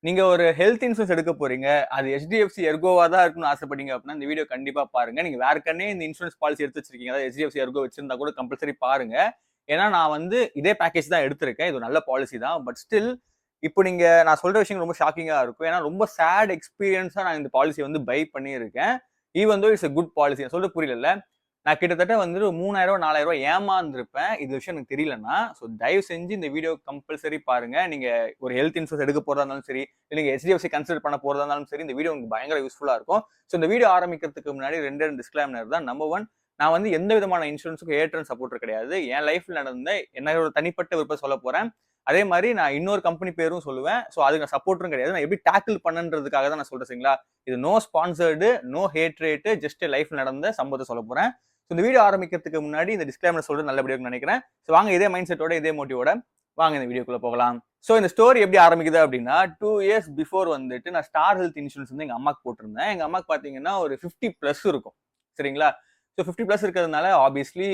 நீங்க ஒரு health insurance எடுக்க போறீங்க. அது HDFC எர்கோவா தான் இருக்கணும்னு ஆசைப்பட்டீங்க அப்படின்னா, இந்த வீடியோ கண்டிப்பா பாருங்க. நீங்க வேறக்கன்னே இந்த இன்சூரன்ஸ் பாலிசி எடுத்து வச்சிருக்கீங்க. அதாவது HDFC எர்கோ வச்சிருந்தா கூட கம்பல்சரி பாருங்க. ஏன்னா நான் வந்து இதே பேக்கேஜ் தான் எடுத்திருக்கேன். இது ஒரு நல்ல பாலிசி தான். பட் ஸ்டில் இப்போ நீங்க நான் சொல்ற விஷயம் ரொம்ப ஷாக்கிங்கா இருக்கும். ஏன்னா ரொம்ப சேட் எக்ஸ்பீரியன்ஸா நான் இந்த பாலிசிய வந்து பை பண்ணியிருக்கேன். Even though it's a good policy. நான் சொல்றது புரியலல்ல? நான் கிட்டத்தட்ட வந்து ரூ. 3000 4000 ஏமாந்துருப்பேன். இது விஷயம் எனக்கு தெரியலன்னா. ஸோ தயவு செஞ்சு இந்த வீடியோ கம்பல்சரி பாருங்க. நீங்க ஒரு ஹெல்த் இன்சூரன்ஸ் எடுக்க போறதா இருந்தாலும் சரி, இல்ல நீங்க HDFC கன்சிடர் பண்ண போறதா இருந்தாலும் சரி, இந்த வீடியோ உங்களுக்கு பயங்கர யூஸ்ஃபுல்லா இருக்கும். ஸோ இந்த வீடியோ ஆரம்பிக்கிறதுக்கு முன்னாடி 2 டிஸ்க்ளைமர் தான். நம்பர் 1, நான் வந்து எந்த விதமான இன்சூரன்ஸுக்கும் ஏற்றன் சப்போர்ட்டர் கிடையாது. என் லைஃப்ல நடந்த என்னோட தனிப்பட்ட விருப்பம் சொல்லப் போறேன். அதே மாரி நான் இன்னொரு கம்பெனி பேரும் சொல்லுவேன். ஸோ அதுக்கு நான் சப்போர்ட்டரும் கிடையாது. நான் எப்படி டேக்கிள் பண்ணன்றதுக்காக தான் நான் சொல்றேன் சரிங்களா? இது no sponsored, no hatred, just லைஃப்ல நடந்த சம்பவத்த சொல்லப் போறேன். ஸோ இந்த வீடியோ ஆரம்பிக்கிறதுக்கு முன்னாடி இந்த டிஸ்க்ளைமர் சொல்றது நல்லபடியா இருக்கும்னு நினைக்கிறேன். ஸோ வாங்க இதே மைண்ட் செட்டோட, இதே மோட்டிவோட வாங்க இந்த வீடியோக்குள்ள போகலாம். ஸோ இந்த ஸ்டோரி எப்படி ஆரம்பிக்குது அப்படின்னா, 2 இயர்ஸ் பிஃபோர் வந்துட்டு நான் ஸ்டார் ஹெல்த் இன்சூரன்ஸ் வந்து எங்க அம்மாக்கு போட்டிருந்தேன். எங்க அம்மாக்கு பார்த்தீங்கன்னா ஒரு 50 பிளஸ் இருக்கும். சரிங்களா? ஸோ 50 பிளஸ் இருக்கிறதுனால ஆப்வியஸ்லி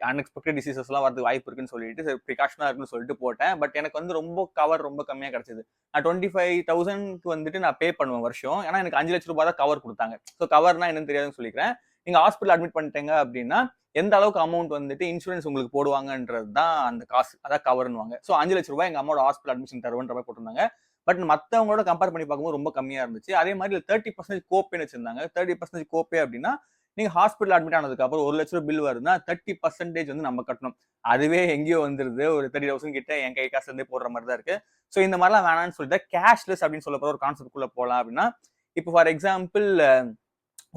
அன்எக்ஸ்பெக்டட் டிசீசஸ்லாம் வரதுக்கு வாய்ப்பு இருக்குன்னு சொல்லிட்டு சரி ப்ரிகாஷனா இருக்குன்னு சொல்லிட்டு போட்டேன். பட் எனக்கு வந்து ரொம்ப கவர் ரொம்ப கம்மியா கிடைச்சது. நான் 25,000க்கு வந்துட்டு நான் பே பண்ணுவேன் வருஷம். ஏன்னா எனக்கு 5 லட்சம் ரூபாய் தான் கவர் கொடுத்தாங்க. ஸோ கவர்னா என்னன்னு தெரியாதுன்னு சொல்லிக்கிறேன். நீங்க ஹாஸ்பிட்டல் அட்மிட் பண்ணிட்டீங்க அப்படின்னா எந்த அளவுக்கு அமௌண்ட் வந்துட்டு இன்சூரன்ஸ் உங்களுக்கு போடுவாங்கன்றது தான் அந்த காசு, அதான் கவர்னுவாங்க. ஸோ 5 லட்சம் ரூபாய் எங்க அம்மாவோட ஹாஸ்பிட்டல் அட்மிஷன் தருவன்ற மாதிரி போட்டிருந்தாங்க. பட் மத்தவங்களோட கம்பேர் பண்ணி பார்க்கும்போது ரொம்ப கம்மியா இருந்துச்சு. அதே மாதிரி 30% கோப்பேன்னு வச்சிருந்தாங்க. 30% கோப்பே அப்படின்னா நீங்க ஹாஸ்பிட்டல் அட்மிட் ஆனதுக்கு அப்புறம் 1 லட்சம் ரூபாய் பில் வருதுன்னா 30% வந்து நம்ம கட்டணும். அதுவே எங்கேயோ வந்துருது. ஒரு 30,000 கிட்ட என் கை காசுல இருந்தே போடுற மாதிரி தான் இருக்கு. ஸோ இந்த மாதிரிலாம் வேணாம்னு சொல்லிட்டு கேஷ்லெஸ் அப்படின்னு சொல்லப்படுற ஒரு கான்செப்ட் குள்ள போலாம் அப்படின்னா, இப்போ ஃபார் எக்ஸாம்பிள்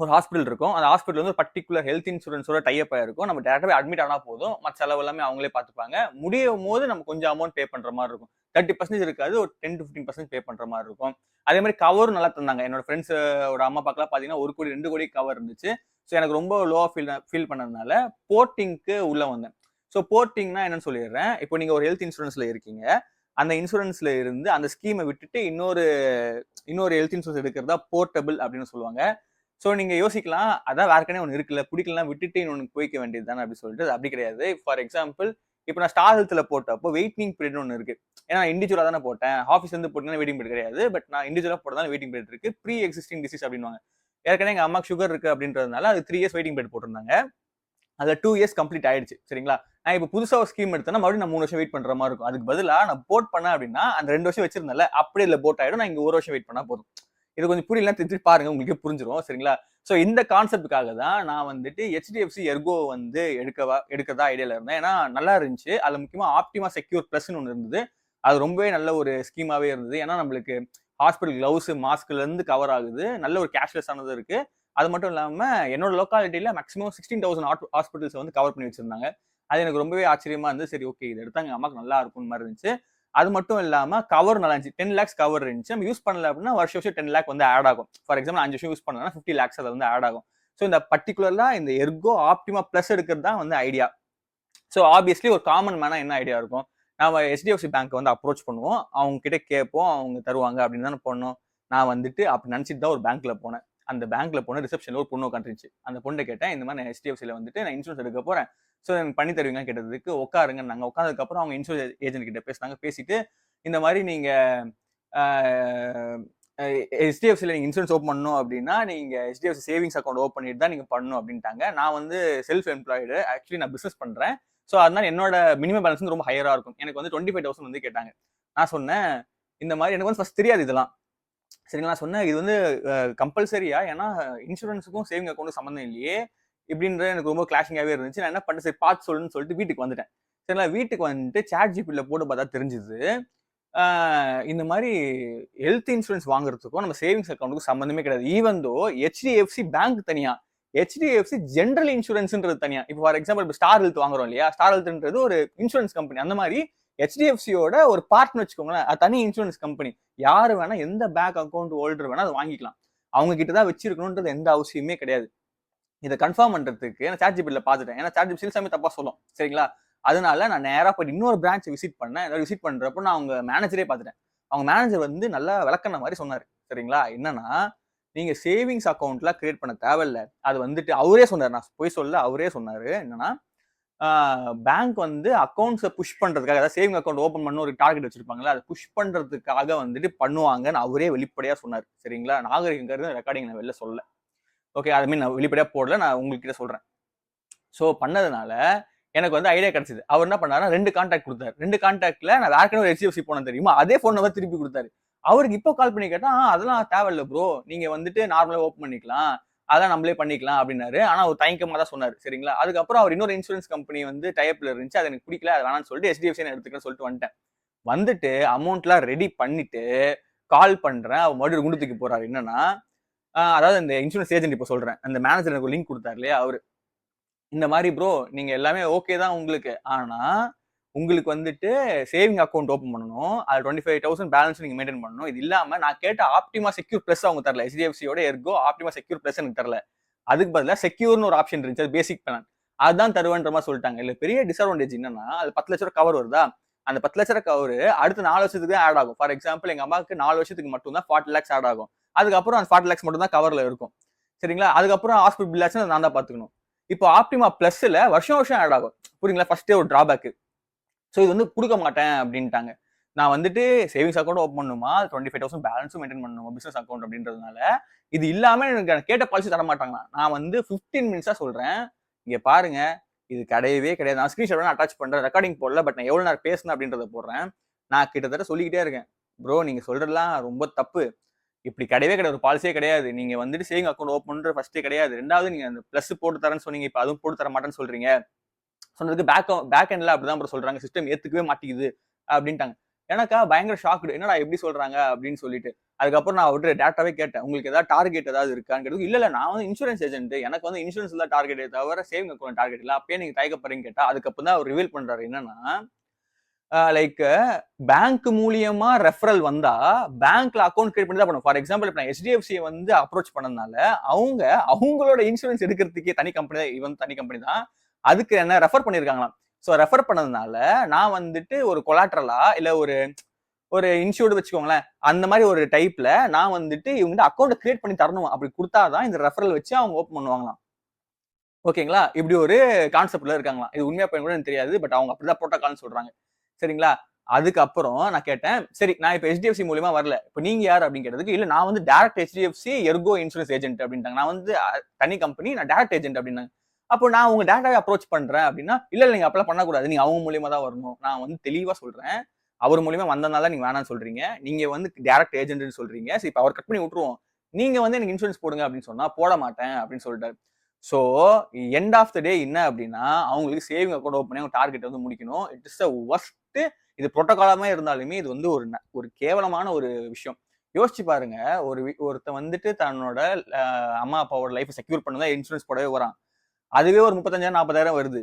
ஒரு ஹாஸ்பிட்டல் இருக்கும். அந்த ஹாஸ்பிட்டல் வந்து ஒரு பர்டிகுலர் ஹெல்த் இன்சூரன்ஸோட டைப் ஆயிருக்கும். நம்ம டேரக்டா போய் அட்மிட் ஆனா போதும். மத்த செலவு எல்லாமே அவங்களே பார்த்துப்பாங்க. முடியும்போது நம்ம கொஞ்சம் அமௌண்ட் பே பண்ற மாதிரி இருக்கும். 30% இருக்காது. ஒரு 10 to 15% பே பண்ற மாதிரி இருக்கும். அதே மாதிரி கவரும் நல்லா தந்தாங்க. என்னோட ஃப்ரெண்ட்ஸோட அம்மா அப்பாக்கெல்லாம் பார்த்தீங்கன்னா 1 கோடி 2 கோடி கவர் இருந்துச்சு. ஸோ எனக்கு ரொம்ப லோவா ஃபீல் பண்ணதுனால போர்ட்டிங்க்கு உள்ள வந்தேன். ஸோ போர்ட்டிங்னா என்னன்னு சொல்லிடுறேன். இப்போ நீங்க ஒரு ஹெல்த் இன்சூரன்ஸ்ல இருக்கீங்க. அந்த இன்சூரன்ஸ்ல இருந்து அந்த ஸ்கீமை விட்டுட்டு இன்னொரு ஹெல்த் இன்சூரன்ஸ் எடுக்கிறதா போர்ட்டபிள் அப்படின்னு சொல்லுவாங்க. ஸோ நீங்க யோசிக்கலாம், அதான் வேறக்கனே ஒன்று இருக்குல்ல, பிடிக்கலாம் விட்டுட்டு இன்னொன்று போய்க்க வேண்டியது தானே அப்படி சொல்லிட்டு. அப்படி கிடையாது. ஃபார் எக்ஸாம்பிள் இப்போ நான் ஸ்டார் ஹெல்த்ல போட்டப்போ வெயிட்டிங் பீரியட் ஒன்று இருக்கு. ஏன்னா இண்டிவிஜுவலா தானே போட்டேன். ஆஃபீஸ் வந்து போட்டீங்கன்னா வெயிட்டிங் பீரியட் கிடையாது. பட் நான் இண்டிவிஜுவலா போட்டதால வெயிட்டிங் பீரியட் இருக்கு. ப்ரீ எக்ஸிஸ்டிங் டிசீஸ் அப்படின்வாங்க. ஏற்கனவே எங்க அம்மாக்கு சுகர் இருக்கு அப்படின்றதுனால அது 3 இயர்ஸ் வெயிட்டிங் பீரியட் போட்டிருந்தாங்க. அதுல 2 இயர்ஸ் கம்ப்ளீட் ஆயிடுச்சு. சரிங்களா? நான் இப்போ புதுசா ஒரு ஸ்கீம் எடுத்தேன்னா மறுபடியும் நான் 3 வருஷம் வெயிட் பண்ற மாதிரி இருக்கும். அதுக்கு பதிலா நான் போட் பண்ணேன் அப்படின்னா அந்த 2 வருஷம் வச்சிருந்தேன்ல அப்படியே இல்ல போட் ஆயிடும். நான் இங்க 1 வருஷம் வெயிட் பண்ணா போதும். இது கொஞ்சம் புரியலன்னா திருப்பி பாருங்க, உங்களுக்கே புரிஞ்சிரும். சரிங்களா? ஸோ இந்த கான்செப்டுக்காக தான் நான் வந்துட்டு HDFC எர்கோ வந்து எடுக்கதா ஐடியால இருந்தேன். ஏன்னா நல்லா இருந்துச்சு. அதுல முக்கியமா ஆப்டிமா செக்யூர் பிளஸ்ன்னு ஒன்று இருந்தது. அது ரொம்பவே நல்ல ஒரு ஸ்கீமாவே இருந்தது. ஏன்னா நம்மளுக்கு ஹாஸ்பிட்டல் கிளவுஸ், மாஸ்க்ல இருந்து கவர் ஆகுது. நல்ல ஒரு கேஷ்லெஸ் ஆனது இருக்கு. அது மட்டும் இல்லாம என்னோட லோக்காலிட்டியில மேக்ஸிமம் 16,000 ஹாஸ்பிட்டல்ஸ் வந்து கவர் பண்ணி வச்சிருந்தாங்க. அது எனக்கு ரொம்பவே ஆச்சரியமா இருந்து சரி ஓகே இது எடுத்தா எங்க அம்மாக்கு நல்லா இருக்கும் மாதிரி இருந்துச்சு. அது மட்டும் இல்லாம கவர் நல்லா இருந்துச்சு. 10 lakhs கவர் இருந்துச்சு. நம்ம யூஸ் பண்ணல அப்படின்னா வருஷம் வருஷம் 10 lakh வந்து ஆட் ஆகும். ஃபார் எக்ஸாம்பிள் 5 வருஷம் யூஸ் பண்ணலன்னா 50 lakhs அதுல வந்து ஆட் ஆகும். ஸோ இந்த பர்டிகுலர்லா இந்த எர்கோ ஆப்டிமா பிளஸ் எடுக்கிறது தான் வந்து ஐடியா. ஸோ ஆப்வியஸ்லி ஒரு காமன் மேனா என்ன ஐடியா இருக்கும்? நாம HDFC பேங்க் வந்து அப்ரோச் பண்ணுவோம். அவங்க கிட்ட கேட்போம். அவங்க தருவாங்க அப்படின்னு தானே பண்ணோம். நான் வந்துட்டு அப்படி நினைச்சிட்டு தான் ஒரு பேங்க்ல போனேன். அந்த பேங்க்ல போன ரிசப்ஷன்ல ஒரு பொண்ணு உட்காந்துருந்துச்சு. அந்த பொண்ணை கேட்டேன், இந்த மாதிரி நான் HDFCல வந்துட்டு நான் இன்சூரன்ஸ் எடுக்க போறேன். ஸோ எனக்கு பண்ணி தருவீங்கன்னு கேட்டதுக்கு உட்காருங்க. நாங்க உட்கார்ந்ததுக்கு அப்புறம் அவங்க இன்சூரன்ஸ் ஏஜென்ட் கிட்ட பேசினாங்க. பேசிட்டு இந்த மாதிரி நீங்க HDFCல நீங்க இன்சூரன்ஸ் ஓப்பன் பண்ணணும் அப்படின்னா நீங்க HDFC சேவிங்ஸ் அக்கௌண்ட் ஓப்பன் பண்ணிட்டு தான் நீங்க பண்ணணும் அப்படின்ட்டாங்க. நான் வந்து செல்ஃப் எம்ப்ளாய்டு. ஆக்சுவலி நான் பிசினஸ் பண்றேன். ஸோ அதனால என்னோட மினிமம் பேலன்ஸ் வந்து ரொம்ப ஹையரா இருக்கும். எனக்கு வந்து 25,000 வந்து கேட்டாங்க. நான் சொன்னேன் இந்த மாதிரி எனக்கு வந்து ஃபர்ஸ்ட் தெரியாது இதெல்லாம். சரிங்களா? நான் சொன்னேன் இது வந்து கம்பல்சரியா? ஏன்னா இன்சூரன்ஸுக்கும் சேவிங் அக்கௌண்ட்டுக்கும் சம்மந்தம் இல்லையே. இப்படின்றது எனக்கு ரொம்ப கிளாஷிங்காவே இருந்துச்சு. நான் என்ன பண்ணிட்டேன், சரி பார்த்து சொல்லுன்னு சொல்லிட்டு வீட்டுக்கு வந்துட்டேன். சரிங்களா? வீட்டுக்கு வந்துட்டு ChatGPTல போட்டு பார்த்தா தெரிஞ்சுது. இந்த மாதிரி ஹெல்த் இன்சூரன்ஸ் வாங்குறதுக்கும் நம்ம சேவிங்ஸ் அக்கௌண்ட்டுக்கும் சம்மந்தமே கிடையாது. ஈவன் தோ HDFC பேங்க் தனியா, HDFC ஜெனரல் இன்சூரன்ஸ்ன்றது தனியா. இப்போ ஃபார் எக்ஸாம்பிள் இப்போ ஸ்டார் ஹெல்த் வாங்குறோம் இல்லையா? ஸ்டார் ஹெல்த்ன்றது ஒரு இன்சூரன்ஸ் கம்பெனி. அந்த மாதிரி HDFCயோட ஒரு பார்ட்னர் வச்சுக்கோங்களேன். அது தனி இன்சூரன்ஸ் கம்பெனி. யாரு வேணா எந்த பேங்க் அக்கௌண்ட் ஹோல்டர் வேணா அதை வாங்கிக்கலாம். அவங்க கிட்ட தான் வச்சிருக்கணும்ன்றது எந்த அவசியமே கிடையாது. இதை கன்ஃபார்ம் பண்றதுக்கு நான் ChatGPTல பார்த்துட்டேன். ஏன்னா ChatGPT சில சமயம் தப்பா சொல்லும். சரிங்களா? அதனால நான் நேரா போய் இன்னொரு பிரான்ச் விசிட் பண்ணேன். விசிட் பண்றப்போ நான் அவங்க மேனேஜரே பார்த்துட்டேன். அவங்க மேனேஜர் வந்து நல்லா விளக்குன மாதிரி சொன்னாரு. சரிங்களா? என்னன்னா நீங்க சேவிங்ஸ் அக்கௌண்ட்லாம் கிரியேட் பண்ண தேவையில்ல. அது வந்துட்டு அவரே சொன்னாரு. நான் போய் சொல்ல அவரே சொன்னாரு. என்னன்னா பேங்க் வந்து அக்கௌண்ட்ஸை புஷ் பண்றதுக்காக, அதாவது சேவிங் அக்கௌண்ட் ஓப்பன் பண்ண ஒரு டார்கெட் வச்சிருப்பாங்களா, அதை புஷ் பண்றதுக்காக வந்துட்டு பண்ணுவாங்கன்னு அவரே வெளிப்படையா சொன்னார். சரிங்களா, நாகரிகம் கருது ரெக்கார்டிங் நான் வெளில சொல்ல. ஓகே, அது மீன் நான் வெளிப்படையா போடல, நான் உங்ககிட்ட சொல்றேன். ஸோ பண்ணதுனால எனக்கு வந்து ஐடியா கிடைச்சது. அவர் என்ன பண்ணாருன்னா 2 கான்டாக்ட் கொடுத்தாரு. 2 கான்டாக்ட்ல நான் வேற ஒரு HDFC போனேன் தெரியுமா, அதே ஃபோன் நம்பர் திருப்பி கொடுத்தாரு. அவருக்கு இப்போ கால் பண்ணி கேட்டா, அதெல்லாம் தேவையில்ல ப்ரோ, நீங்க வந்துட்டு நார்மலா ஓப்பன் பண்ணிக்கலாம், அதெல்லாம் நம்மளே பண்ணிக்கலாம் அப்படின்னாரு. ஆனா அவர் தயக்கமா தான் சொன்னாரு. சரிங்களா, அதுக்கப்புறம் அவர் இன்னொரு இன்சூரன்ஸ் கம்பெனி வந்து டைப்ல இருந்துச்சு, அது எனக்கு பிடிக்கல, அது வேணாம்னு சொல்லிட்டு HDFC எடுத்துக்கிறேன்னு சொல்லிட்டு வந்துட்டேன். வந்துட்டு அமௌண்ட்லாம் ரெடி பண்ணிட்டு கால் பண்றேன், அவர் மறுபடியும் குண்டு தூக்கி போறாரு. என்னன்னா, அதாவது இந்த இன்சூரன்ஸ் ஏஜென்ட் இப்போ சொல்றேன், அந்த மேனேஜர் எனக்கு லிங்க் கொடுத்தாரு இல்லையா, அவரு இந்த மாதிரி ப்ரோ நீங்க எல்லாமே ஓகே தான் உங்களுக்கு, ஆனா உங்களுக்கு வந்துட்டு சேவிங் அக்கௌண்ட் ஓப்பன் பண்ணணும், அது 25,000 பேலன்ஸ் நீங்க மெயின்டைன் பண்ணணும். இது இல்லாம நான் கேட்ட ஆப்டிமா செக்யூர் பிளஸ் அவங்க தரல, HDFCயோட எர்கோ ஆப்டிமா செக்யூர் பிளஸ் எனக்கு தரல. அதுக்கு பதிலாக செக்யூர்னு ஒரு ஆப்ஷன் இருந்துச்சு, அது பேசிக் பிளான், அதுதான் தருவேன்ற மாதிரி சொல்லிட்டாங்க. இல்ல பெரிய டிஸ்அட்வான்டேஜ் என்னன்னா, அது 10 லட்ச ரூபா கவர் வருதா, அந்த 10 லட்ச ரூபா கவர் அடுத்த 4 வருஷத்துக்கு தான் ஆட் ஆகும். ஃபார் எக்ஸாம்பிள் எங்க அம்மாவுக்கு 4 வருஷத்துக்கு மட்டும் தான் 40 lakhs ஆட் ஆகும். அதுக்கப்புறம் அந்த 40 lakhs மட்டும் தான் கவர்ல இருக்கும். சரிங்களா, அதுக்கப்புறம் ஹாஸ்பிட்டல் பில் ஆச்சுன்னா நான் தான் பாத்துக்கணும். இப்போ ஆப்டிமா பிளஸ்ல வருஷம் வருஷம் ஆட் ஆகும். புரியுங்களா, ஃபர்ஸ்டே ஒரு டிராபேக். ஸோ இது வந்து கொடுக்க மாட்டேன் அப்படின்ட்டாங்க. நான் வந்துட்டு சேவிங்ஸ் அக்கௌண்ட் ஓப்பன் பண்ணுமா, 25,000 பேலன்ஸும் மெயின்டைன் பண்ணணுமா பிசினஸ் அக்கௌண்ட் அப்படின்றதுனால, இது இல்லாம எனக்கு கேட்ட பாலிசி தர மாட்டாங்களா. நான் வந்து 15 மினிட்ஸா சொல்றேன், இங்க பாருங்க இது கிடையவே கிடையாது. நான் ஸ்கிரீன்ஷாட் அட்டாச் பண்றேன், ரெக்கார்டிங் போடல, பட் நான் எவ்வளவு நேரம் பேசினேன் அப்படின்றத போடுறேன். நான் கிட்டத்தட்ட சொல்லிக்கிட்டே இருக்கேன், ப்ரோ நீங்க சொல்றதெல்லாம் ரொம்ப தப்பு, இப்படி கிடையவே கிடையாது, ஒரு பாலிசியே கிடையாது. நீங்க வந்துட்டு சேவிங் அக்கௌண்ட் ஓப்பன் பண்ற ஃபர்ஸ்டே கிடையாது. ரெண்டாவது நீங்க அந்த பிளஸ் போட்டு தரேன்னு சொன்னீங்க, இப்போ அதுவும் போட்டு தர மாட்டேன்னு சொல்றீங்க. சொன்னதுக்கு பேக் எண்ட்ல அப்படிதான் ப்ரோ சொல்றாங்க, சிஸ்டம் ஏத்துக்கவே மாட்டேங்குது அப்படின்ட்டாங்க. எனக்கா பயங்கர ஷாக்கு, என்னடா எப்படி சொல்றாங்க அப்படின்னு சொல்லிட்டு. அதுக்கப்புறம் நான் அவர்கிட்ட டேட்டாவே கேட்டேன், உங்களுக்கு ஏதாவது டார்கெட் ஏதாவது இருக்கான்னு கேட்டது, இல்ல நான் வந்து இன்சூரன்ஸ் ஏஜென்ட், எனக்கு வந்து இன்சூரன்ஸ் தான் டார்கெட்டே தவிர சேவிங் அக்கௌண்ட் டார்கெட் இல்லை. அப்பயே நீங்க தயக்கப்படுறீங்கன்னு கேட்டா, அதுக்கப்புறம் தான் அவர் ரிவீல் பண்றாரு என்னன்னா, லைக் பேங்க் மூலியமா ரெஃபரல் வந்தா பேங்க்ல அக்கௌண்ட் கிரியேட் பண்ணி தான் பண்ணும். ஃபார் எக்ஸாம்பிள் இப்போ நான் HDFC வந்து அப்ரோச் பண்ணதுனால அவங்களோட இன்சூரன்ஸ் எடுக்கிறதுக்கே தனி கம்பெனி தான், இவன் தனி கம்பெனி தான், அதுக்கு என்ன ரெஃபர் பண்ணிருக்காங்களாம். ஸோ ரெஃபர் பண்ணதுனால நான் வந்துட்டு ஒரு கொலாட்ரலா இல்ல ஒரு இன்சூர்டு வச்சுக்கோங்களேன், அந்த மாதிரி ஒரு டைப்ல நான் வந்துட்டு இவங்க அக்கௌண்ட் கிரியேட் பண்ணி தரணும், அப்படி கொடுத்தாதான் இந்த ரெஃபரல் வச்சு அவங்க ஓப்பன் பண்ணுவாங்களாம். ஓகேங்களா, இப்படி ஒரு கான்செப்ட்ல இருக்காங்களாம். இது உண்மையா பையன் கூட எனக்கு தெரியாது, பட் அவங்க அப்படிதான் ப்ரோட்டோகால்னு சொல்றாங்க. சரிங்களா, அதுக்கப்புறம் நான் கேட்டேன், சரி நான் இப்போ HDFC மூலியமா வரல, இப்போ நீங்க யார் அப்படின்னு கேட்டதுக்கு, இல்ல நான் வந்து direct HDFC Ergo insurance agent அப்படின்ட்டாங்க. நான் வந்து தனி கம்பெனி, நான் டைரக்ட் ஏஜென்ட் அப்படின்னாங்க. அப்போ நான் உங்க டேட்டாவே அப்ரோச் பண்றேன் அப்படின்னா, இல்ல நீங்க அப்பெல்லாம் பண்ணக்கூடாது, நீங்க அவங்க மூலியமா தான் வரணும். நான் வந்து தெளிவா சொல்றேன், அவர் மூலியமா வந்ததுனால நீங்க வேணாம்னு சொல்றீங்க, நீங்க வந்து டைரக்ட் ஏஜென்ட்னு சொல்றீங்க. சரி இப்போ அவர் கட் பண்ணி விட்டுருவோம், நீங்க வந்து எனக்கு இன்சூரன்ஸ் போடுங்க அப்படின்னு சொன்னா போட மாட்டேன் அப்படின்னு சொல்லிட்டாரு. ஸோ எண்ட் ஆஃப் த டே என்ன அப்படின்னா, அவங்களுக்கு சேவிங் அக்கௌண்ட் ஓப்பன் பண்ணி அவங்க டார்கெட் வந்து முடிக்கணும். It is worst. இது புரோட்டோகாலமே இருந்தாலுமே இது வந்து ஒரு கேவலமான ஒரு விஷயம். யோசிச்சு பாருங்க, ஒருத்தன் வந்துட்டு தன்னோட அம்மா அப்பாவோட லைஃப் செக்யூர் பண்ணதான் இன்சூரன்ஸ் போடவே வரான். அதுவே ஒரு 35,000 40,000 வருது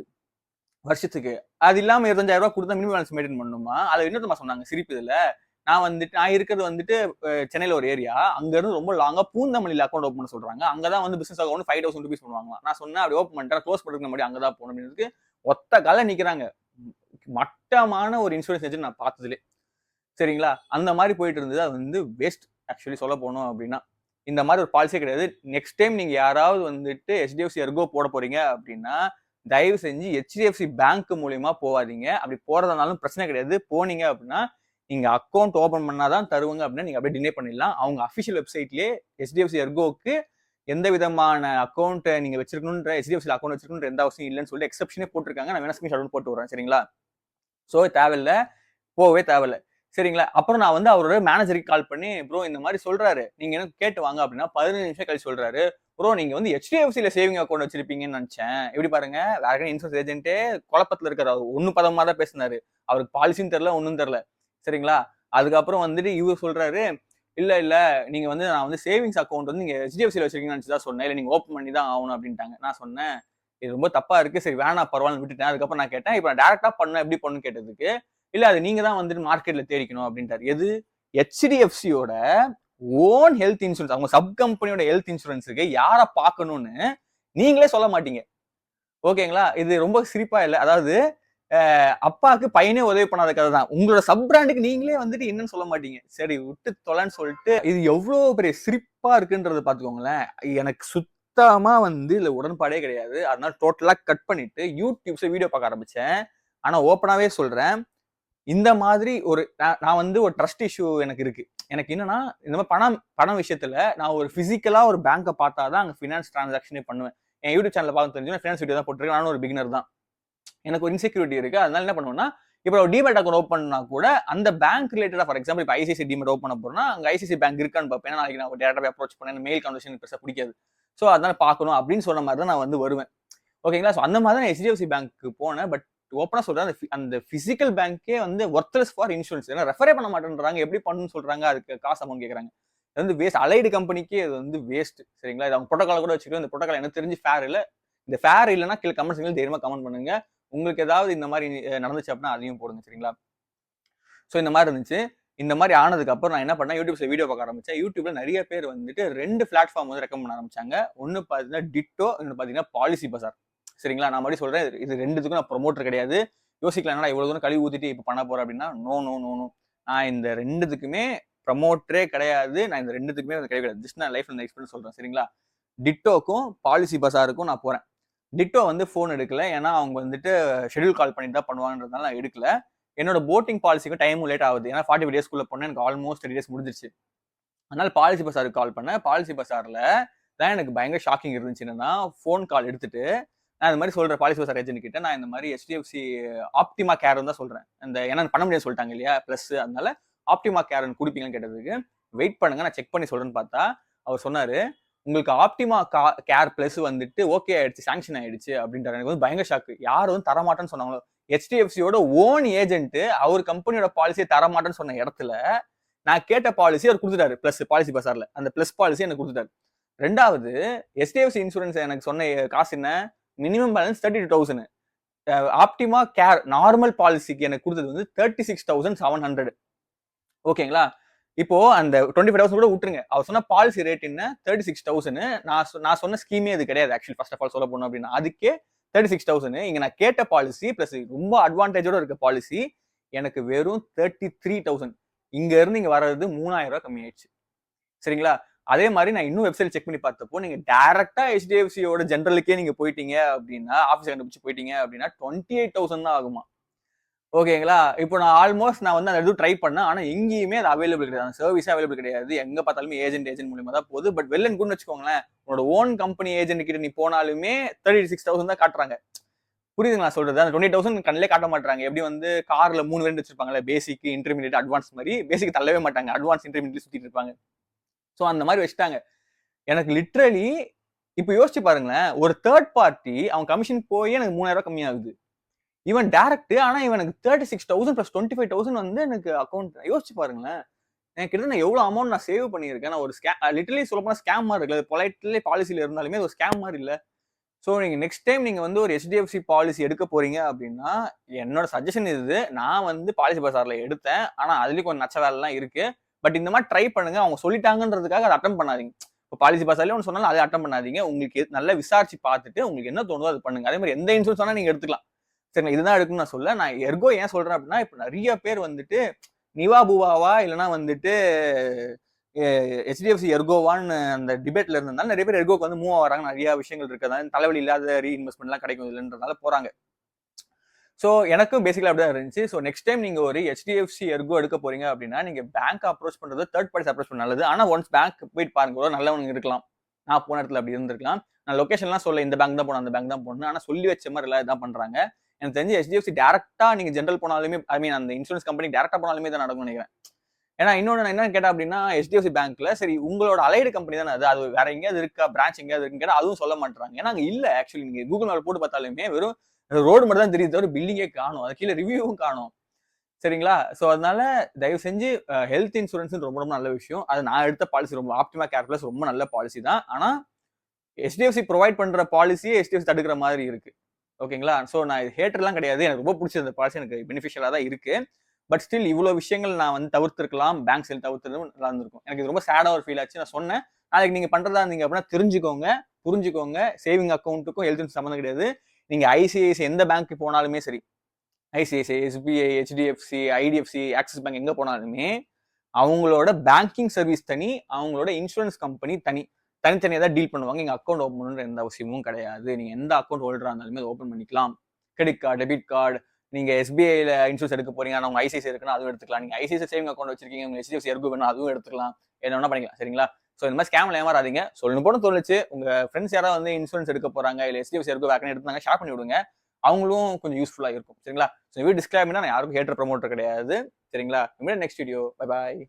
வருஷத்துக்கு. அது இல்லாம 25,000 ரூபாய் கொடுத்தா மினிமம் பேலன்ஸ் மெயின்டைன் பண்ணணுமா. அதை இன்னொருத்தமா சொன்னாங்க சிரிப்பு இதுல, நான் இருக்கிறது வந்துட்டு சென்னையில ஒரு ஏரியா, அங்க இருந்து ரொம்ப லாங்கா பூந்தமல்லியில அக்கௌண்ட் ஓப்பன் பண்ண சொல்றாங்க. அங்கதான் வந்து பிசினஸ் அக்கௌண்ட் 5,000 ரூபீஸ் பண்ணுவாங்க. நான் சொன்னேன் அப்படி ஓப்பன் பண்ணிட்டேன், க்ளோஸ் பண்றதுக்கு முன்னாடி அங்கதான் போகணும் அப்படின்னு. ஒத்த கால நிக்கிறாங்க. மட்டமான ஒரு இன்சூரன்ஸ் ஏஜென்ட் நான் பார்த்ததுலே. சரிங்களா, அந்த மாதிரி போயிட்டு இருந்தது. அது வந்து வேஸ்ட் ஆக்சுவலி சொல்ல போனோம் அப்படின்னா. இந்த மாதிரி ஒரு பாலிசியே கிடையாது. நெக்ஸ்ட் டைம் நீங்க யாராவது வந்துட்டு HDFC எர்கோ போட போறீங்க அப்படின்னா, தயவு செஞ்சு HDFC பேங்க் மூலியமா போவாதீங்க. அப்படி போறதுனாலும் பிரச்சனை கிடையாது. போனீங்க அப்படின்னா நீங்க அக்கௌண்ட் ஓபன் பண்ணாதான் தருவாங்க அப்படின்னா நீங்க அப்படியே டினே பண்ணிடலாம். அவங்க அபிஷியல் வெப்சைட்லயே HDFC எர்கோக்கு எந்த விதமான அக்கௌண்ட் நீங்க வச்சிருக்கணும்ன்ற, HDFC அக்கௌண்ட் வச்சிருக்கணும்ன்ற எந்த அவசியம் இல்லைன்னு சொல்லி எக்ஸப்ஷனே போட்டிருக்காங்க. நான் வேணா ஸ்கிரீன்ஷாட் போட்டு வரேன். சரிங்களா, சோ தேவையில்ல, போகவே தேவையில்ல. சரிங்களா, அப்புறம் நான் வந்து அவரோட மேனேஜருக்கு கால் பண்ணி, ப்ரோ இந்த மாதிரி சொல்றாரு, நீங்க எனக்கு கேட்டு வாங்க அப்படின்னா 15 நிமிஷம் கழிச்சு சொல்றாரு, ப்ரோ நீங்க வந்து HDFCல சேவிங் அக்கௌண்ட் வச்சிருப்பீங்கன்னு நினைச்சேன். எப்படி பாருங்க, வேற இன்சூரன்ஸ் ஏஜென்ட்டே குழப்பத்துல இருக்காரு. அவர் ஒண்ணு பதமா தான் பேசினாரு, அவருக்கு பாலிசின்னு தெரியல, ஒன்னும் தெரியல. சரிங்களா, அதுக்கப்புறம் வந்துட்டு இவர் சொல்றாரு, இல்ல நீங்க வந்து நான் வந்து சேவிங்ஸ் அக்கௌண்ட் வந்து நீங்க HDFCல வச்சிருக்கீங்கன்னு நினைச்சுதான் சொன்னேன், இல்ல நீங்க ஓப்பன் பண்ணி தான் ஆகணும் அப்படின்ட்டாங்க. நான் சொன்னேன் இது ரொம்ப தப்பா இருக்கு, சரி வேணா பரவாயில்ல விட்டுட்டேன். அதுக்கப்புறம் நான் கேட்டேன், இப்ப நான் டேரக்டா பண்ண எப்படி பண்ணுன்னு கேட்டதுக்கு, இல்ல அது நீங்க தான் வந்துட்டு மார்க்கெட்ல தேடிக்கணும் அப்படின்ட்டாரு. எது HDFCயோட ஓன் ஹெல்த் இன்சூரன்ஸ், அவங்க சப் கம்பெனியோட ஹெல்த் இன்சூரன்ஸுக்கு யார பார்க்கணும்னு நீங்களே சொல்ல மாட்டீங்க. ஓகேங்களா, இது ரொம்ப சிரிப்பா இல்ல, அதாவது அப்பாவுக்கு பையனே உதவி பண்ணாத கதை தான். உங்களோட சப் பிராண்டுக்கு நீங்களே வந்துட்டு என்னன்னு சொல்ல மாட்டீங்க. சரி விட்டு தொலைன்னு சொல்லிட்டு, இது எவ்வளவு பெரிய சிரிப்பா இருக்குன்றத பாத்துக்கோங்களேன். எனக்கு சுத்தமா வந்து இதுல உடன்பாடே கிடையாது. அதனால டோட்டலா கட் பண்ணிட்டு யூடியூப்ஸ்ல வீடியோ பார்க்க ஆரம்பிச்சேன். ஆனா ஓப்பனாவே சொல்றேன், இந்த மாதிரி ஒரு நான் வந்து ஒரு ட்ரஸ்ட் இஷ்யூ எனக்கு இருக்கு. எனக்கு என்னன்னா, இந்த மாதிரி பணம் விஷயத்துல நான் ஒரு பிசிக்கலா ஒரு பேங்க பார்த்தா தான் அங்க ஃபினான்ஸ் டிரான்சாக்ஷனே பண்ணுவேன். என் யூடியூப் சேனல்ல பார்க்க தெரிஞ்சு ஃபினான்ஸ் வீடியோ தான் போட்டுருக்கேன். நானும் ஒரு பிகினர் தான். எனக்கு ஒரு இன்செக்யூரிட்டி இருக்கு. அதனால என்ன பண்ணுவேன்னா, இப்போ ஒரு டிமேட் அக்கௌண்ட் ஓப்பன் பண்ணா கூட அந்த பேங்க் ரிலேட்டடா ஃபார் எக்ஸாம்பிள் இப்போ ஐசிஐசி டிமேட் ஓப்பன் பண்ண போறேன்னா, அங்க ஐசிஐசி பேங்க் இருக்கான்னு பார்ப்பேன். ஏன்னா நாளைக்கு நான் டேரக்டா அப்ரோச் பண்ணேன். மெயில் கான்வர்சேஷன் பெருசா பிடிக்காது. ஸோ அதனால பார்க்கணும் அப்படின்னு சொன்ன மாதிரி தான் நான் வந்து வருவேன். ஓகேங்களா? ஸோ அந்த மாதிரி தான் HDFC பேங்க்கு போனேன். பட் ஓப்பனா சொல்றேன், அந்த பிசிக்கல் பேங்கே வந்து ஒர்த்லெஸ் ஃபார் இன்சூரன்ஸ். ஏன்னா ரெஃபரே பண்ண மாட்டேன்றாங்க. எப்படி பண்ணணும்னு சொல்றாங்க. அதுக்கு காசு அமௌண்ட் கேட்கறாங்க. இது வந்து வேஸ்ட். அலைடு கம்பெனிக்கே இது வந்து வேஸ்ட். சரிங்களா? இது அவங்க புரோட்டோகால் கூட வச்சுக்கலாம். இந்த புரோட்டோகால் எனக்கு தெரிஞ்சு ஃபேர் இல்ல. இந்த ஃபேர் இல்லைன்னா கீழே கமெண்ட் செக்ஷன்ல தைரியமா கமெண்ட் பண்ணுங்க. உங்களுக்கு ஏதாவது இந்த மாதிரி நடந்துச்சு அப்படின்னா அதையும் போடுங்க. சரிங்களா? ஸோ இந்த மாதிரி இருந்துச்சு. இந்த மாதிரி ஆனதுக்கு அப்புறம் நான் என்ன பண்ணேன், யூடியூப்ல வீடியோ பார்க்க ஆரம்பிச்சேன். யூடியூப்ல நிறைய பேர் வந்துட்டு 2 பிளாட்ஃபார்ம் வந்து ரெக்கமெண்ட் பண்ண ஆரம்பிச்சாங்க. ஒன்னு பாத்தீங்கன்னா டிட்டோ, இன்னொன்னு பாத்தீங்கன்னா பாலிசி பசார். சரிங்களா? நான் மறுபடியும் சொல்றேன், இது ரெண்டுத்துக்கும் நான் ப்ரொமோட்டர் கிடையாது. யோசிக்கலாம், என்னடா இவ்வளவு தூரம் கழுவி ஊத்திட்டு இப்ப பண்ண போறேன் அப்படின்னா, நோ நோ நோ நோ. நான் இந்த ரெண்டுத்துக்குமே ப்ரமோட்டரே கிடையாது. நான் இந்த ரெண்டுத்துக்குமே கிடையாது. ஜஸ்ட் நான் லைஃப்ல இந்த எக்ஸ்பீரியன்ஸ் சொல்றேன். சரிங்களா? டிட்டோக்கும் பாலிசி பசாருக்கும் நான் போறேன். டிட்டோ வந்து போன் எடுக்கல. ஏன்னா அவங்க வந்துட்டு ஷெட்யூல் கால் பண்ணிட்டு தான் பண்ணுவாங்கன்றதுனால நான் எடுக்கல. என்னோட போட்டிங் பாலிசிக்கும் டைமும் லேட் ஆகுது. ஏன்னா 45 டேஸ்க்குள்ள போனேன். எனக்கு ஆல்மோஸ்ட் 30 டேஸ் முடிஞ்சிருச்சு. அதனால பாலிசி பசாருக்கு கால் பண்ணேன். பாலிசி பசார்ல தான் எனக்கு பயங்கர ஷாக்கிங் இருந்துச்சு. என்னன்னா போன் கால் எடுத்துட்டு நான் இந்த மாதிரி சொல்றேன் பாலிசி பசார் ஏஜென்ட் கிட்ட, நான் இந்த மாதிரி HDFC ஆப்டிமா கேர் தான் சொல்றேன். இந்த ஏன்னா பண்ண முடியாது சொல்லிட்டாங்க இல்லையா பிளஸ், அதனால ஆப்டிமா கேர் கொடுப்பீங்கன்னு கேட்டதுக்கு வெயிட் பண்ணுங்க நான் செக் பண்ணி சொல்றேன்னு பார்த்தா அவர் சொன்னாரு, உங்களுக்கு ஆப்டிமா கேர் பிளஸ் வந்துட்டு ஓகே ஆயிடுச்சு, சாங்ஷன் ஆயிடுச்சு அப்படின்றாரு. எனக்கு வந்து பயங்கர ஷாக்கு. யார் வந்து தரமாட்டேன்னு சொன்னாங்களோ, HDFCயோட ஓன் ஏஜென்ட் அவர் கம்பெனியோட பாலிசியை தரமாட்டேன்னு சொன்ன இடத்துல நான் கேட்ட பாலிசி அவர் கொடுத்துட்டாரு. பிளஸ் பாலிசி பசார்ல அந்த பிளஸ் பாலிசி எனக்கு கொடுத்துட்டாரு. ரெண்டாவது HDFC இன்சூரன்ஸ் எனக்கு சொன்ன காசு என்ன, minimum balance 32,000. Optima care normal பாலிசிக்கு எனக்கு கொடுத்தது வந்து 36,700. ஓகேங்களா? இப்போ அந்த 25,000 கூட விட்டுருங்க. அவர் சொன்ன பாலிசி ரேட் என்ன 36,000. நான் சொன்ன ஸ்கீமே அது கிடையாது. ஆக்சுவலி ஃபர்ஸ்ட் ஆஃப் ஆல் சொல்ல போனோம் அப்படின்னா அதுக்கே 36,000. இங்க நான் கேட்ட பாலிசி பிளஸ் ரொம்ப அட்வான்டேஜோட இருக்க பாலிசி எனக்கு வெறும் 33,000. இங்க இருந்து இங்க வர்றது 3,000 ரூபாய் கம்மி ஆயிடுச்சு. சரிங்களா? அதே மாதிரி நான் இன்னும் வெப்சைட் செக் பண்ணி பார்த்தப்போ நீங்க டைரக்டா HDFCயோட ஜெனரலுக்கே நீங்க போயிட்டீங்க அப்படின்னா, ஆஃபீஸ் கண்டுபிடிச்சு போயிட்டீங்க அப்படின்னா 28,000 தான் ஆகுமா. ஓகேங்களா? இப்போ நான் வந்து அந்த இது ட்ரை பண்ணேன். ஆனா எங்கேயுமே அது அவைலபிள் கிடையாது. அந்த சர்வீஸே அவைலபிள் கிடையாது. எங்க பார்த்தாலுமே ஏஜென்ட் மூலியமா தான் போகுது. பட் வெல் அண்ட் குட்னு வச்சுக்கோங்களேன். உன்னோட ஓன் கம்பெனி ஏஜென்ட் கிட்ட நீ போனாலுமே 36,000 தான் காட்டுறாங்க. புரியுதுங்களா சொல்றது? அந்த 28,000 கண்ணிலே காட்ட மாட்டாங்க. எப்படி வந்து கார்ல 3 வேரியன்ட் வச்சிருப்பாங்கல்ல, பேசிக், இன்டர்மீடியட், அட்வான்ஸ் மாதிரி. பேசிக் தள்ளவே மாட்டாங்க. அட்வான்ஸ், இன்டர்மீடியட் சுத்திட்டு இருப்பாங்க. சோ அந்த மாதிரி வச்சுட்டாங்க. எனக்கு லிட்டரலி இப்ப யோசிச்சு பாருங்களேன், ஒரு தேர்ட் பார்ட்டி அவன் கமிஷன் போய் எனக்கு 3,000 ரூபாய் கம்மியாகுது. இவன் டைரக்ட், ஆனா இவன் எனக்கு 36,000 பிளஸ் 25,000 வந்து எனக்கு அக்கௌண்ட். யோசிச்சு பாருங்களேன், எனக்கு கிட்ட எவ்வளவு அமௌண்ட் நான் சேவ் பண்ணியிருக்கேன். நான் ஒரு லிட்டரலி சொல்ல போனா ஸ்கேம் மாதிரி இருக்குல்ல, பொலைட்லி பாலிசியில இருந்தாலுமே ஒரு ஸ்கேம் மாதிரி இல்ல. ஸோ நீங்க நெக்ஸ்ட் டைம் நீங்க வந்து ஒரு HDFC பாலிசி எடுக்க போறீங்க அப்படின்னா, என்னோட சஜஷன் இது. நான் வந்து பாலிசி பசார்ல எடுத்தேன். ஆனா அதுலயும் கொஞ்சம் நச்ச வேலைலாம் இருக்கு. பட் இந்த மாதிரி ட்ரை பண்ணுங்க. அவங்க சொல்லிட்டாங்கன்றதுக்காக அதை அட்டன் பண்ணாதீங்க. இப்போ பாலிசி பசார்லயே ஒன்று சொன்னாலும் அதை அட்டன் பண்ணாதீங்க. உங்களுக்கு நல்லா விசாரிச்சு பார்த்துட்டு உங்களுக்கு என்ன தோணுதோ அது பண்ணுங்க. அதே மாதிரி எந்த இன்சூரன்ஸ் வேணா நீங்க எடுத்துக்கலாம். சரி, இதுதான் எடுக்கணும்னு நான் சொல்ல. நான் எர்கோ ஏன் சொல்றேன் அப்படின்னா, இப்போ நிறைய பேர் வந்துட்டு நிவா புவாவா இல்லைன்னா வந்துட்டு HDFC எர்கோவான்னு அந்த டிபேட்ல இருந்ததுனால நிறைய பேர் எர்கோக்கு வந்து மூவ் ஆகிறாங்க. நிறைய விஷயங்கள் இருக்கிறதால தலைவலி இல்லாத ரீஇன்வெஸ்ட்மெண்ட்லாம் கிடைக்கும் இல்லைன்றதால போறாங்க. ஸோ எனக்கும் பேசிக்கலா அப்படிதான் இருந்துச்சு. ஸோ நெக்ஸ்ட் டைம் நீங்க ஒரு HDFC எர்கோ எடுக்க போறீங்க அப்படின்னா, நீங்க பேங்க் அப்ரோச் பண்றது தேர்ட் பார்ட்டி அப்ரோச் பண்ண நல்லது. ஆனா ஒன்ஸ் பேங்க் போயிட்டு பாருங்க, ஒரு நல்லவனுங்க இருக்கலாம். நான் போன இடத்துல அப்படி இருந்திருக்கலாம். நான் லொகேஷன்லாம் சொல்ல இந்த பேங்க் தான் போகணும், அந்த பேங்க் தான் போகணும். ஆனா சொல்லி வச்ச மாதிரி எல்லாம் இதான் பண்றாங்க. எனக்கு தெரிஞ்சு HDFC டேரக்டா நீங்க ஜென்ரல் போனாலுமே, ஐ மீன் அந்த இன்சூரன்ஸ் கம்பெனி டேரக்டா போனாலுமே தான் நடக்கும்னு நினைக்கிறேன். ஏன்னா இன்னொன்னு நான் என்ன கேட்டேன் அப்படின்னா, HDFC பேங்க்ல சரி உங்களோட அலைடு கம்பெனி தானே அது வேற எங்கேயாவது இருக்கா, பிரான்ச் எங்கேயாவது இருக்குன்னு கேட்டா அதுவும் சொல்ல மாட்டாங்க. ஏன்னா அங்க இல்ல. ஆக்சுவலி நீங்க கூகுள் மேப் போட்டு பார்த்தாலுமே வெறும் ரோடு மட்டும் தான் தெரியுது, தவிர பில்டிங்கே காணும். அது கீழே ரிவ்யூவும் காணும். சரிங்களா? சோ அதனால தயவு செஞ்சு ஹெல்த் இன்சூரன்ஸ் ரொம்ப ரொம்ப நல்ல விஷயம். அது நான் எடுத்த பாலிசி ரொம்ப ஆப்டிமா கேர் பிளஸ் ரொம்ப நல்ல பாலிசி தான். ஆனா HDFC ப்ரொவைட் பண்ற பாலிசியே HDFC தடுக்கிற மாதிரி இருக்கு. ஓகேங்களா? சோ நான் ஹேட்டர்லாம் கிடையாது. எனக்கு ரொம்ப பிடிச்ச இந்த பாலிசி, எனக்கு பெனிஃபிஷியலா தான் இருக்கு. பட் ஸ்டில் இவ்வளவு விஷயங்கள் நான் வந்து தவிர்த்திருக்கலாம். பேங்க் சேல் தவிர்த்ததும் நல்லா இருந்திருக்கும். எனக்கு இது ரொம்ப சேடா ஒரு ஃபீல் ஆச்சு. நான் சொன்னேன், நாளைக்கு நீங்க பண்றதா இருந்தீங்க அப்படின்னா தெரிஞ்சுக்கோங்க, புரிஞ்சுக்கோங்க. சேவிங் அக்கௌண்ட்டுக்கும் ஹெல்த் சம்மந்தம் கிடையாது. நீங்க ICICI எந்த பேங்க் போனாலுமே சரி, ICICI, SBI, HDFC, IDFC, axis bank எங்க போனாலுமே அவங்களோட பேங்கிங் சர்வீஸ் தனி, அவங்களோட இன்சூரன்ஸ் கம்பெனி தனி. தனித்தனியாக தான் டீல் பண்ணுவாங்க. இங்கே அக்கௌண்ட் ஓப்பன் பண்ணுற எந்த அவசியமும் கிடையாது. நீங்கள் எந்த அக்கௌண்ட் ஹோல்டராக இருந்தாலுமே அதை ஓப்பன் பண்ணிக்கலாம். கிரெடிட் கார்டு, டெபிட் கார்டு, நீங்க எஸ்பிஐல இன்சூரன்ஸ் எடுக்க போறீங்க, ஆனா உங்க ஐசிஐசி இருக்குன்னா அதுவும் எடுத்துக்கலாம். நீங்க ஐசிஐசி சேவிங் அக்கௌண்ட் வச்சிருக்கீங்க, உங்க HDFC எர்கோ வேணும் அதுவும் எடுத்துக்கலாம். என்ன வேணா பண்ணிக்கலாம். சரிங்களா? ஸோ இந்த மாதிரி ஸ்கேம்ல ஏமாறாதீங்க. சொல்லணும் போல தோணுச்சு. உங்க ஃப்ரெண்ட்ஸ் யாராவது வந்து இன்சூரன்ஸ் எடுக்க போறாங்க, இல்ல HDFC எர்கோ வேக்கன் எடுத்தாங்க, ஷேர் பண்ணி விடுங்க. அவங்களும் கொஞ்சம் யூஸ்ஃபுல்லா இருக்கும். சரிங்களா? ஸோ வீடியோ டிஸ்கிளைமர்னா நான் யாருக்கும் ஹேட்டர் ப்ரமோட்டர் கிடையாது. சரிங்களா? Next video. Bye bye.